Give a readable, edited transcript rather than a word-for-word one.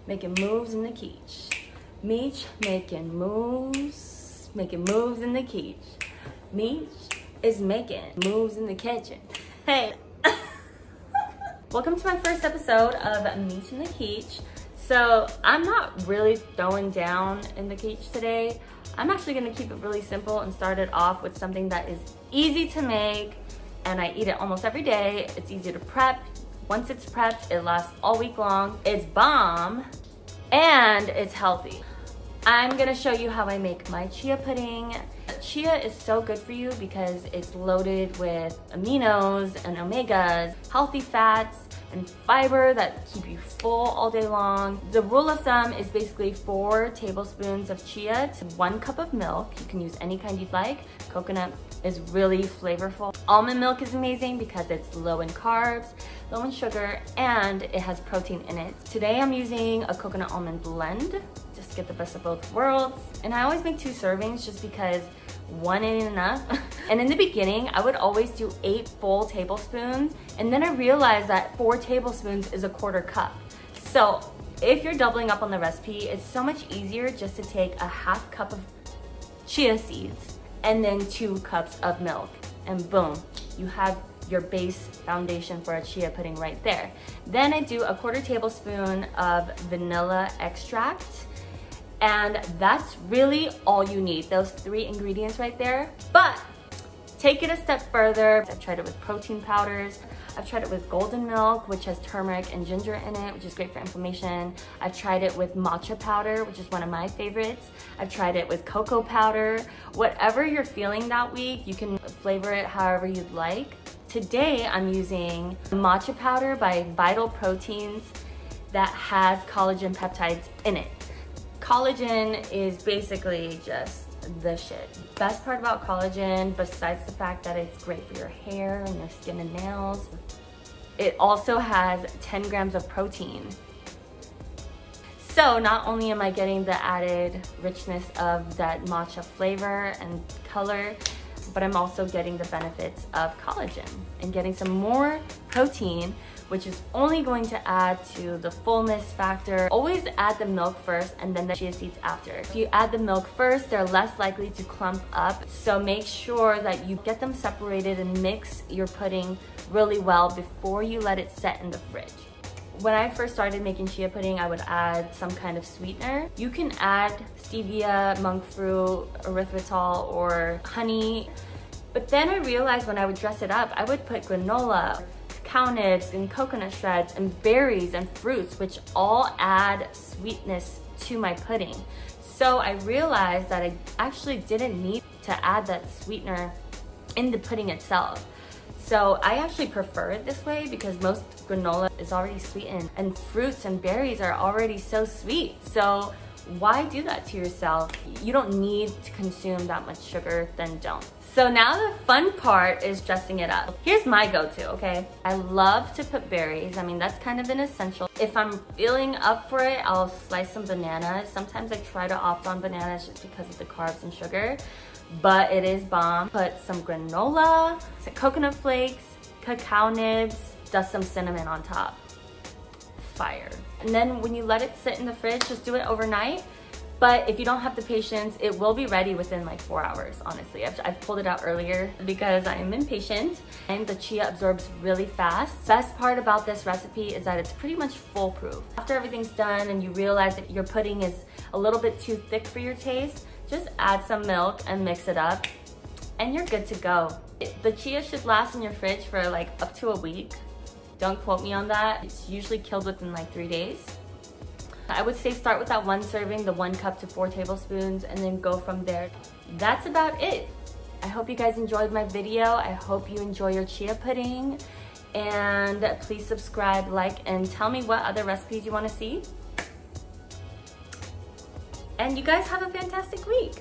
making moves in the quiche. Meech making moves in the quiche. Meech is making moves in the kitchen. Hey. Welcome to my first episode of Michinthekitch. So I'm not really throwing down in the quiche today. I'm actually gonna keep it really simple and start it off with something that is easy to make, and I eat it almost every day. It's easy to prep. Once it's prepped, it lasts all week long. It's bomb, and it's healthy. I'm gonna show you how I make my chia pudding. Chia is so good for you because it's loaded with aminos and omegas, healthy fats, and fiber that keep you full all day long. The rule of thumb is basically 4 tablespoons of chia to 1 cup of milk. You can use any kind you'd like. Coconut is really flavorful. Almond milk is amazing because it's low in carbs, low in sugar, and it has protein in it. Today I'm using a coconut almond blend, just to get the best of both worlds. And I always make 2 servings just because 1 ain't enough. And in the beginning, I would always do 8 full tablespoons, and then I realized that 4 tablespoons is a 1/4 cup. So if you're doubling up on the recipe, it's so much easier just to take a 1/2 cup of chia seeds and then 2 cups of milk, and boom, you have your base foundation for a chia pudding right there. Then I do a 1/4 tablespoon of vanilla extract, and that's really all you need, those 3 ingredients right there. But take it a step further. I've tried it with protein powders. I've tried it with golden milk, which has turmeric and ginger in it, which is great for inflammation. I've tried it with matcha powder, which is one of my favorites. I've tried it with cocoa powder. Whatever you're feeling that week, you can flavor it however you'd like. Today, I'm using matcha powder by Vital Proteins that has collagen peptides in it. Collagen is basically just the shit. Best part about collagen, besides the fact that it's great for your hair and your skin and nails, it also has 10 grams of protein. So not only am I getting the added richness of that matcha flavor and color, but I'm also getting the benefits of collagen and getting some more protein, which is only going to add to the fullness factor. Always add the milk first and then the chia seeds after. If you add the milk first, they're less likely to clump up. So make sure that you get them separated and mix your pudding really well before you let it set in the fridge. When I first started making chia pudding, I would add some kind of sweetener. You can add stevia, monk fruit, erythritol, or honey. But then I realized when I would dress it up, I would put granola, cacao nibs, and coconut shreds, and berries and fruits, which all add sweetness to my pudding. So I realized that I actually didn't need to add that sweetener in the pudding itself. So I actually prefer it this way because most granola is already sweetened and fruits and berries are already so sweet. So why do that to yourself? You don't need to consume that much sugar, then don't. So now the fun part is dressing it up. Here's my go-to, okay? I love to put berries. I mean, that's kind of an essential. If I'm feeling up for it, I'll slice some bananas. Sometimes I try to opt on bananas just because of the carbs and sugar, but it is bomb. Put some granola, some coconut flakes, cacao nibs, dust some cinnamon on top. Fire. And then when you let it sit in the fridge, just do it overnight. But if you don't have the patience, it will be ready within like 4 hours, honestly. I've pulled it out earlier because I am impatient, and the chia absorbs really fast. Best part about this recipe is that it's pretty much foolproof. After everything's done and you realize that your pudding is a little bit too thick for your taste, just add some milk and mix it up, and you're good to go. The chia should last in your fridge for like up to a week. Don't quote me on that. It's usually killed within like 3 days. I would say start with that 1 serving, the 1 cup to 4 tablespoons, and then go from there. That's about it. I hope you guys enjoyed my video. I hope you enjoy your chia pudding. And please subscribe, like, and tell me what other recipes you want to see. And you guys have a fantastic week.